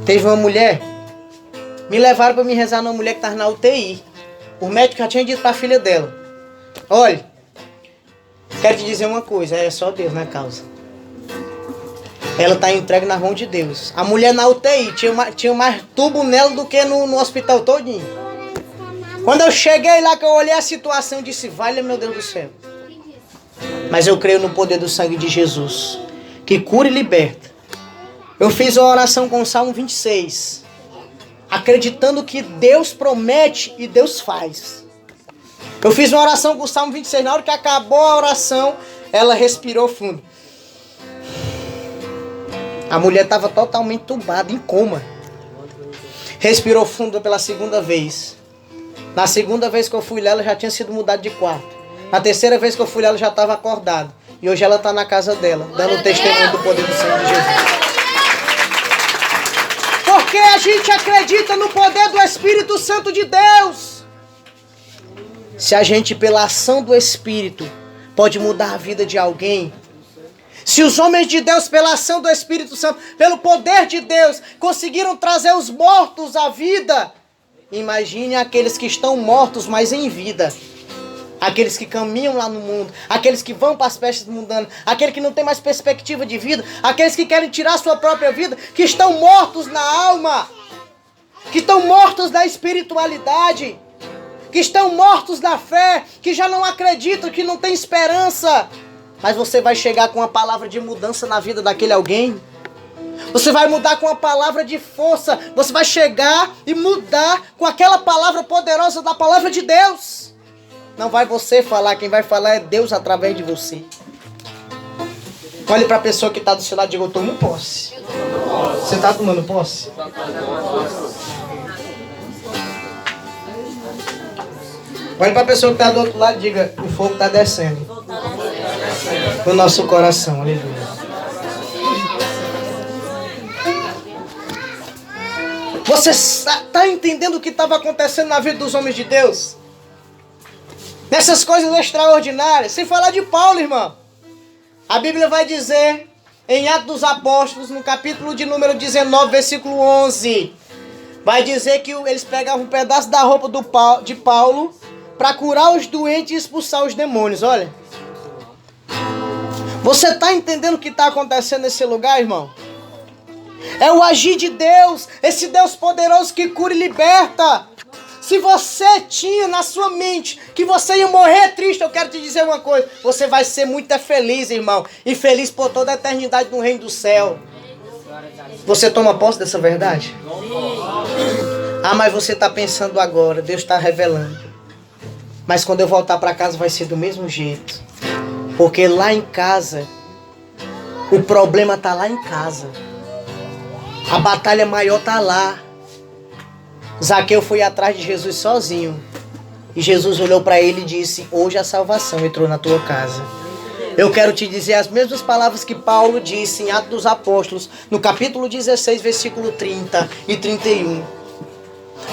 Teve uma mulher, me levaram para me rezar numa mulher que estava na UTI. O médico já tinha dito para a filha dela, olha, quero te dizer uma coisa, é só Deus na causa. Ela está entregue na mão de Deus. A mulher na UTI tinha mais tubo nela do que no hospital todinho. Quando eu cheguei lá, que eu olhei a situação, eu disse, vale meu Deus do céu. Mas eu creio no poder do sangue de Jesus, que cura e liberta. Eu fiz uma oração com o Salmo 26, acreditando que Deus promete e Deus faz. Eu fiz uma oração com o Salmo 26, na hora que acabou a oração, ela respirou fundo. A mulher estava totalmente entubada, em coma. Respirou fundo pela segunda vez. Na segunda vez que eu fui lá, ela já tinha sido mudada de quarto. Na terceira vez que eu fui lá, ela já estava acordada. E hoje ela está na casa dela, dando testemunho do poder do sangue de Jesus. Porque a gente acredita no poder do Espírito Santo de Deus. Se a gente, pela ação do Espírito, pode mudar a vida de alguém. Se os homens de Deus, pela ação do Espírito Santo, pelo poder de Deus, conseguiram trazer os mortos à vida, imagine aqueles que estão mortos, mas em vida. Aqueles que caminham lá no mundo, aqueles que vão para as festas mundanas, aqueles que não têm mais perspectiva de vida, aqueles que querem tirar sua própria vida, que estão mortos na alma, que estão mortos na espiritualidade, que estão mortos na fé, que já não acreditam, que não têm esperança. Mas você vai chegar com uma palavra de mudança na vida daquele alguém. Você vai mudar com uma palavra de força. Você vai chegar e mudar com aquela palavra poderosa da palavra de Deus. Não vai você falar, quem vai falar é Deus através de você. Olhe para a pessoa que está do seu lado e diga, eu tomo posse. Você está tomando posse? Olhe para a pessoa que está do outro lado e diga, o fogo está descendo no nosso coração, aleluia. Você está entendendo o que estava acontecendo na vida dos homens de Deus? Nessas coisas extraordinárias, sem falar de Paulo, irmão. A Bíblia vai dizer, em Atos dos Apóstolos, no capítulo de número 19, versículo 11, vai dizer que eles pegavam um pedaço da roupa de Paulo para curar os doentes e expulsar os demônios, olha. Você está entendendo o que está acontecendo nesse lugar, irmão? É o agir de Deus, esse Deus poderoso que cura e liberta. Se você tinha na sua mente que você ia morrer triste, eu quero te dizer uma coisa. Você vai ser muito feliz, irmão. E feliz por toda a eternidade no reino do céu. Você toma posse dessa verdade? Ah, mas você está pensando agora. Deus está revelando. Mas quando eu voltar para casa vai ser do mesmo jeito. Porque lá em casa, o problema está lá em casa. A batalha maior está lá. Zaqueu foi atrás de Jesus sozinho. E Jesus olhou para ele e disse, hoje a salvação entrou na tua casa. Eu quero te dizer as mesmas palavras que Paulo disse em Atos dos Apóstolos, no capítulo 16, versículo 30 e 31.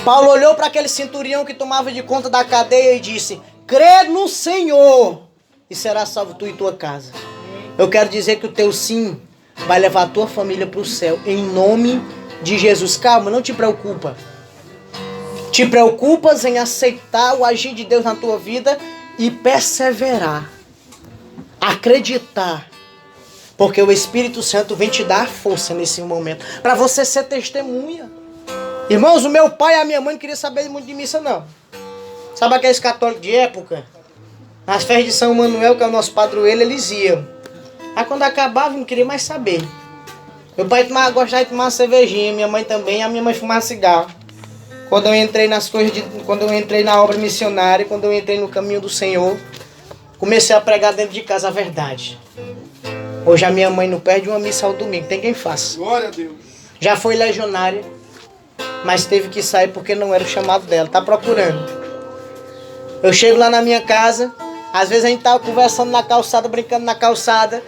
Paulo olhou para aquele centurião que tomava de conta da cadeia e disse, crê no Senhor e será salvo tu e tua casa. Eu quero dizer que o teu sim vai levar a tua família para o céu, em nome de Jesus. Calma, não te preocupa. Te preocupas em aceitar o agir de Deus na tua vida e perseverar. Acreditar. Porque o Espírito Santo vem te dar força nesse momento. Para você ser testemunha. Irmãos, o meu pai e a minha mãe não queriam saber muito de missa, não. Sabe aqueles católicos de época? Nas festas de São Manuel, que é o nosso padroeiro, eles iam. Aí quando acabava, não queria mais saber. Meu pai gostava de tomar uma cervejinha, minha mãe também, a minha mãe fumava cigarro. Quando eu entrei quando eu entrei na obra missionária, quando eu entrei no caminho do Senhor, comecei a pregar dentro de casa a verdade. Hoje a minha mãe não perde uma missa ao domingo. Tem quem faça. Glória a Deus. Já foi legionária, mas teve que sair porque não era o chamado dela. Tá procurando. Eu chego lá na minha casa. Às vezes a gente tava conversando na calçada, brincando na calçada.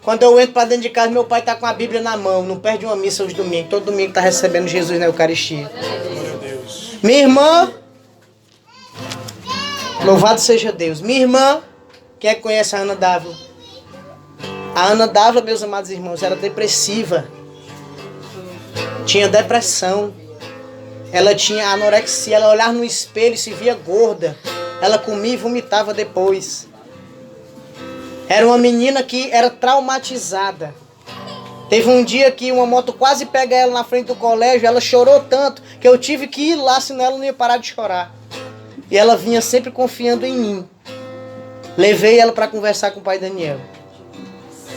Quando eu entro pra dentro de casa, meu pai tá com a Bíblia na mão. Não perde uma missa aos domingos. Todo domingo tá recebendo Jesus na Eucaristia. Glória a Deus. Minha irmã, louvado seja Deus. Minha irmã, quem é que conhece a Ana Dávila? A Ana Dávila, meus amados irmãos, era depressiva. Tinha depressão. Ela tinha anorexia. Ela olhava no espelho e se via gorda. Ela comia e vomitava depois. Era uma menina que era traumatizada. Teve um dia que uma moto quase pega ela na frente do colégio. Ela chorou tanto que eu tive que ir lá, senão ela não ia parar de chorar. E ela vinha sempre confiando em mim. Levei ela para conversar com o pai Daniel.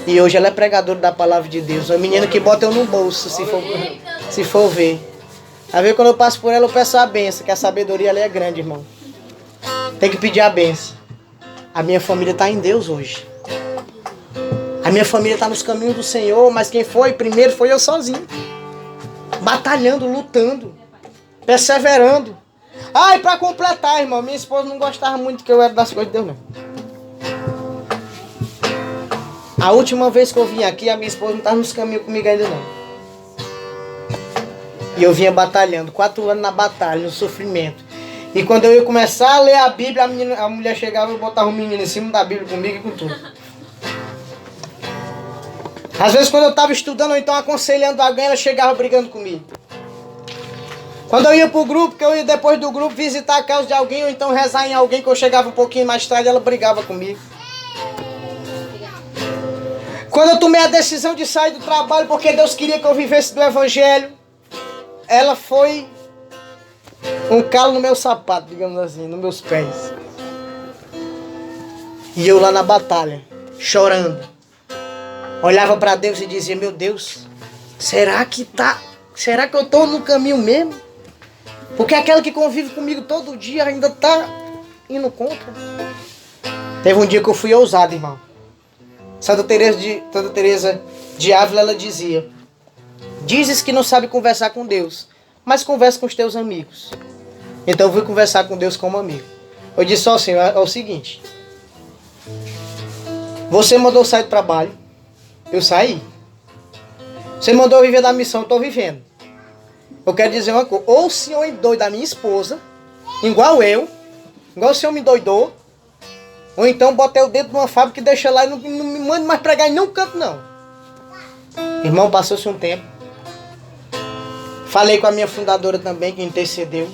E hoje ela é pregadora da palavra de Deus. Uma menina que bota eu no bolso, se for ver. A ver, quando eu passo por ela, eu peço a benção, que a sabedoria ali é grande, irmão. Tem que pedir a benção. A minha família está em Deus hoje. A minha família está nos caminhos do Senhor, mas quem foi primeiro foi eu sozinho. Batalhando, lutando, perseverando. Ah, e para completar, irmão, minha esposa não gostava muito que eu era das coisas de Deus, não. A última vez que eu vim aqui, a minha esposa não estava nos caminhos comigo ainda, não. E eu vinha batalhando, 4 anos na batalha, no sofrimento. E quando eu ia começar a ler a Bíblia, a mulher chegava e botava o menino em cima da Bíblia comigo e com tudo. Às vezes quando eu estava estudando ou então aconselhando alguém, ela chegava brigando comigo. Quando eu ia pro grupo, que eu ia depois do grupo visitar a casa de alguém ou então rezar em alguém, que eu chegava um pouquinho mais tarde, ela brigava comigo. Quando eu tomei a decisão de sair do trabalho porque Deus queria que eu vivesse do Evangelho, ela foi um calo no meu sapato, digamos assim, nos meus pés. E eu lá na batalha, chorando. Olhava para Deus e dizia, meu Deus, será que eu estou no caminho mesmo? Porque aquela que convive comigo todo dia ainda está indo contra. Teve um dia que eu fui ousado, irmão. Santa Teresa de Ávila, ela dizia, dizes que não sabe conversar com Deus, mas conversa com os teus amigos. Então eu fui conversar com Deus como amigo. Eu disse, ó Senhor, é o seguinte. Você mandou sair do trabalho, eu saí. Você mandou eu viver da missão, eu estou vivendo. Eu quero dizer uma coisa, ou o Senhor endoida a minha esposa, igual o Senhor me endoidou, ou então botei o dedo numa fábrica e deixa lá e não me manda mais pregar em nenhum canto, não. Irmão, passou-se um tempo. Falei com a minha fundadora também, que intercedeu.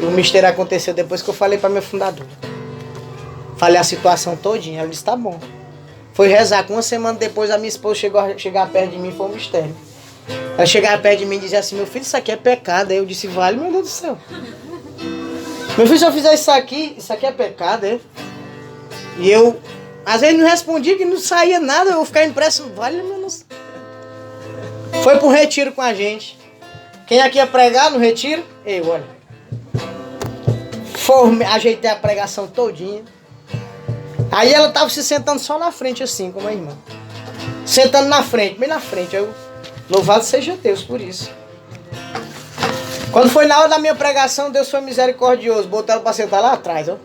E o mistério aconteceu depois que eu falei para minha fundadora. Falei a situação todinha. Ela disse, tá bom. Foi rezar. Com uma semana depois, a minha esposa chegou a chegar perto de mim, foi um mistério. Ela chegava perto de mim e dizia assim, meu filho, isso aqui é pecado. Aí eu disse, vale, meu Deus do céu. Meu filho, se eu fizer isso aqui é pecado, é? E eu, às vezes, não respondia, que não saía nada. Eu ficava impressionado, vale, meu Deus. Foi pro retiro com a gente. Quem aqui ia pregar no retiro? Eu, olha. Ajeitei a pregação todinha. Aí ela tava se sentando só na frente assim, como a irmã. Sentando na frente, bem na frente. Eu, louvado seja Deus por isso. Quando foi na hora da minha pregação, Deus foi misericordioso. Botou ela pra sentar lá atrás, ó.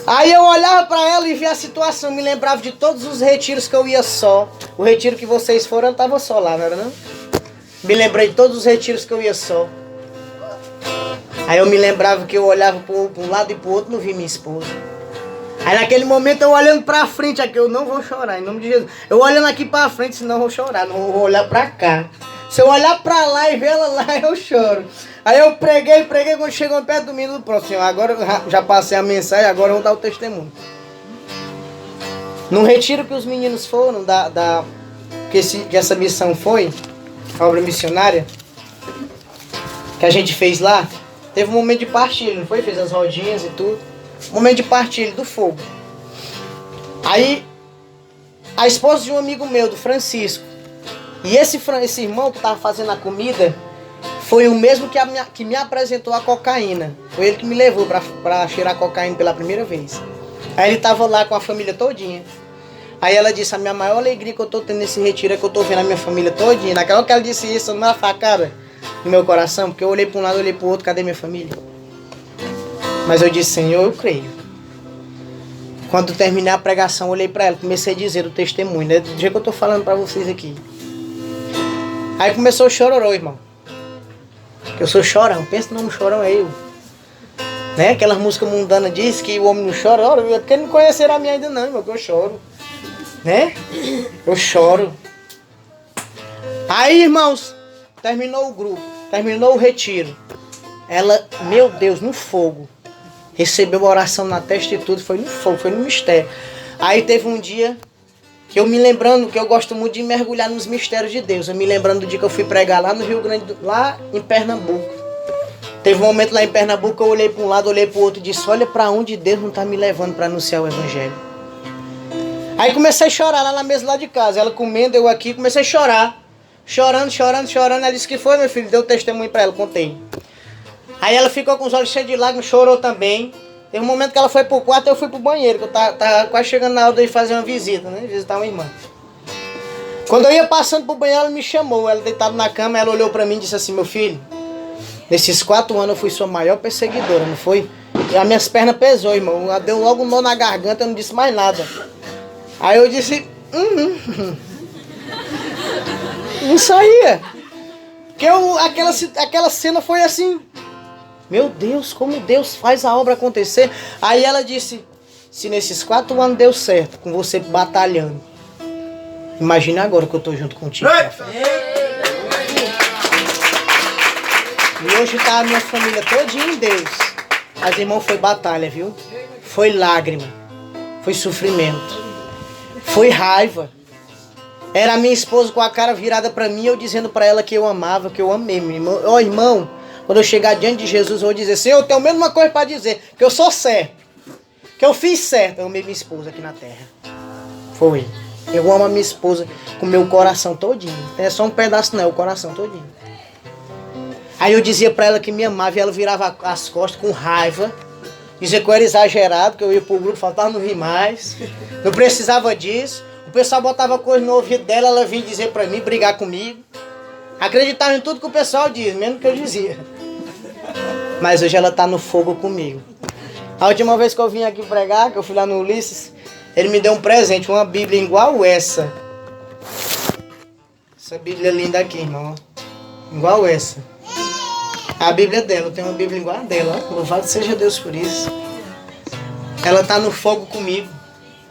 Aí eu olhava pra ela e via a situação. Me lembrava de todos os retiros que eu ia só. O retiro que vocês foram, eu tava só lá, não era não? Me lembrei de todos os retiros que eu ia só. Aí eu me lembrava que eu olhava para um lado e para o outro, não vi minha esposa. Aí naquele momento eu olhando para frente aqui, eu não vou chorar, em nome de Jesus. Eu olhando aqui para frente, senão eu vou chorar, não vou olhar para cá. Se eu olhar para lá e ver ela lá, eu choro. Aí eu preguei, quando chegou perto do minuto, pronto, Senhor, agora eu já passei a mensagem, agora eu vou dar o testemunho. No retiro que os meninos foram, que essa missão foi, a obra missionária, que a gente fez lá, teve um momento de partilha, não foi? Fez as rodinhas e tudo. Momento de partilha do fogo. Aí, a esposa de um amigo meu, do Francisco, e esse irmão que estava fazendo a comida, foi o mesmo que me apresentou a cocaína. Foi ele que me levou para cheirar cocaína pela primeira vez. Aí ele estava lá com a família todinha. Aí ela disse, a minha maior alegria que eu tô tendo nesse retiro é que eu tô vendo a minha família todinha. Naquela hora que ela disse isso, eu não facada no meu coração, porque eu olhei para um lado, olhei para o outro, cadê minha família? Mas eu disse, Senhor, eu creio. Quando terminei a pregação, eu olhei para ela, comecei a dizer o testemunho, né? Do jeito que eu tô falando para vocês aqui. Aí começou o chororô, irmão. Que eu sou chorão, pensa no nome chorão, é eu. Né? Aquelas músicas mundanas diz que o homem não chora, é porque não conheceram a minha ainda não, irmão, que eu choro. Né? Eu choro. Aí, irmãos, terminou o grupo, terminou o retiro. Ela, meu Deus, no fogo. Recebeu uma oração na testa e tudo, foi no fogo, foi no mistério. Aí teve um dia que eu me lembrando, que eu gosto muito de mergulhar nos mistérios de Deus. Eu me lembrando do dia que eu fui pregar lá no Rio Grande, lá em Pernambuco. Teve um momento lá em Pernambuco que eu olhei para um lado, olhei para o outro e disse, olha para onde Deus não está me levando para anunciar o Evangelho. Aí comecei a chorar lá na mesa lá de casa. Ela comendo, eu aqui, comecei a chorar. Chorando. Ela disse que foi, meu filho, deu testemunho para ela, contei. Aí ela ficou com os olhos cheios de lágrimas, chorou também. Teve um momento que ela foi pro quarto e eu fui pro banheiro, que eu tava quase chegando na hora de fazer uma visita, né? Visitar uma irmã. Quando eu ia passando pro banheiro, ela me chamou. Ela deitada na cama, ela olhou pra mim e disse assim, meu filho, nesses 4 anos eu fui sua maior perseguidora, não foi? E as minhas pernas pesou, irmão. Ela deu logo um nó na garganta, eu não disse mais nada. Aí eu disse, não saía. Porque aquela cena foi assim, meu Deus, como Deus faz a obra acontecer. Aí ela disse, se nesses 4 anos deu certo, com você batalhando, imagina agora que eu tô junto contigo. E hoje tá a minha família todinha em Deus. Mas irmão, foi batalha, viu? Foi lágrima, foi sofrimento, foi raiva. Era a minha esposa com a cara virada pra mim, eu dizendo pra ela que eu amava, que eu amei, meu irmão. Ó, irmão, quando eu chegar diante de Jesus, eu vou dizer, Senhor, eu tenho a mesma coisa pra dizer, que eu sou certo, que eu fiz certo. Eu amei minha esposa aqui na terra. Foi. Eu amo a minha esposa com o meu coração todinho. Não é só um pedaço não, é o coração todinho. Aí eu dizia pra ela que me amava e ela virava as costas com raiva. Dizia que eu era exagerado, que eu ia pro grupo, faltava não rir mais. Não precisava disso. O pessoal botava coisa no ouvido dela, ela vinha dizer pra mim, brigar comigo. Acreditava em tudo que o pessoal diz, mesmo que eu dizia. Mas hoje ela tá no fogo comigo. A última vez que eu vim aqui pregar, que eu fui lá no Ulisses, ele me deu um presente, uma Bíblia igual essa. Essa Bíblia linda aqui, irmão. Igual essa. A Bíblia dela, eu tenho uma Bíblia igual a dela. Louvado seja Deus por isso. Ela tá no fogo comigo.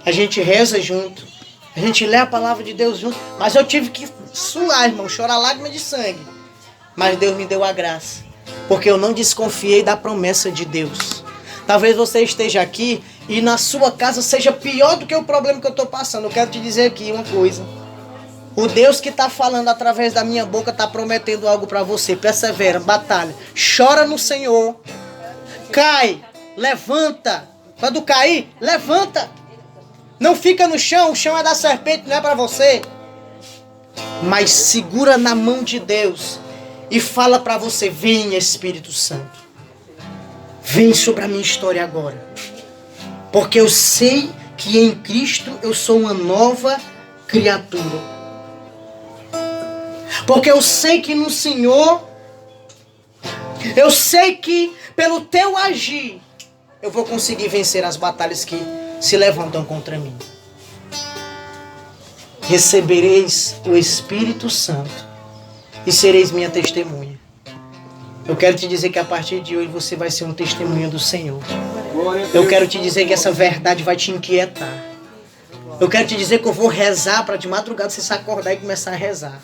A gente reza junto. A gente lê a palavra de Deus junto. Mas eu tive que suar, irmão, chorar lágrimas de sangue. Mas Deus me deu a graça. Porque eu não desconfiei da promessa de Deus. Talvez você esteja aqui e na sua casa seja pior do que o problema que eu estou passando. Eu quero te dizer aqui uma coisa. O Deus que está falando através da minha boca está prometendo algo para você. Persevera, batalha. Chora no Senhor. Cai, levanta. Quando cair, levanta. Não fica no chão, o chão é da serpente, não é para você. Mas segura na mão de Deus e fala para você, vem Espírito Santo. Vem sobre a minha história agora. Porque eu sei que em Cristo eu sou uma nova criatura. Porque eu sei que no Senhor, eu sei que pelo teu agir, eu vou conseguir vencer as batalhas que se levantam contra mim. Recebereis o Espírito Santo e sereis minha testemunha. Eu quero te dizer que a partir de hoje você vai ser um testemunho do Senhor. Eu quero te dizer que essa verdade vai te inquietar. Eu quero te dizer que eu vou rezar para de madrugada você se acordar e começar a rezar.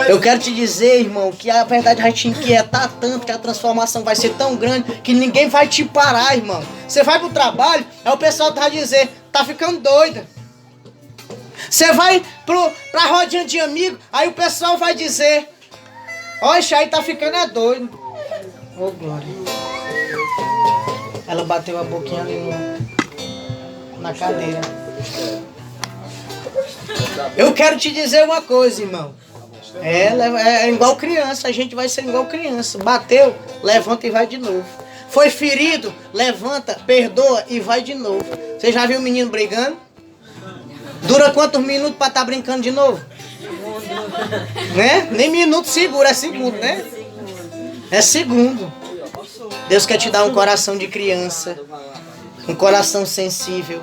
Eu quero te dizer, irmão, que a verdade vai te inquietar tanto, que a transformação vai ser tão grande, que ninguém vai te parar, irmão. Você vai pro trabalho, aí o pessoal vai dizer, tá ficando doida. Você vai pra rodinha de amigo, aí o pessoal vai dizer, ó, esse aí tá ficando doido. Ô, glória. Ela bateu a boquinha ali na cadeira. Eu quero te dizer uma coisa, irmão. É igual criança, a gente vai ser igual criança. Bateu, levanta e vai de novo. Foi ferido, levanta, perdoa e vai de novo. Você já viu o menino brigando? Dura quantos minutos para estar brincando de novo? Né? Nem minuto segura, é segundo, né? É segundo. Deus quer te dar um coração de criança, um coração sensível,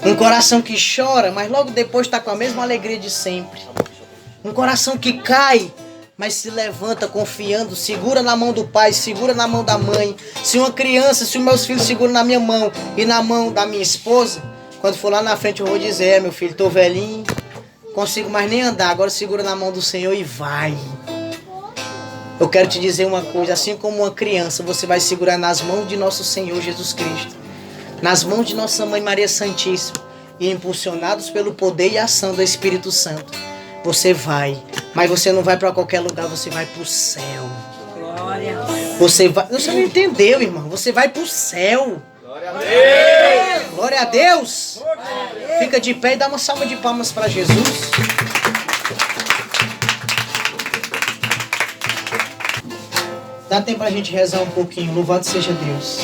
um coração que chora, mas logo depois está com a mesma alegria de sempre. Um coração que cai, mas se levanta confiando, segura na mão do pai, segura na mão da mãe. Se uma criança, se os meus filhos seguram na minha mão e na mão da minha esposa, quando for lá na frente eu vou dizer, meu filho, tô velhinho, consigo mais nem andar, agora segura na mão do Senhor e vai. Eu quero te dizer uma coisa, assim como uma criança, você vai segurar nas mãos de nosso Senhor Jesus Cristo, nas mãos de nossa Mãe Maria Santíssima, e impulsionados pelo poder e ação do Espírito Santo, você vai, mas você não vai para qualquer lugar, você vai para o céu. Glória. Você não entendeu, irmão, você vai para o céu. Glória a Deus. Glória a Deus. Fica de pé e dá uma salva de palmas para Jesus. Dá tempo para a gente rezar um pouquinho. Louvado seja Deus.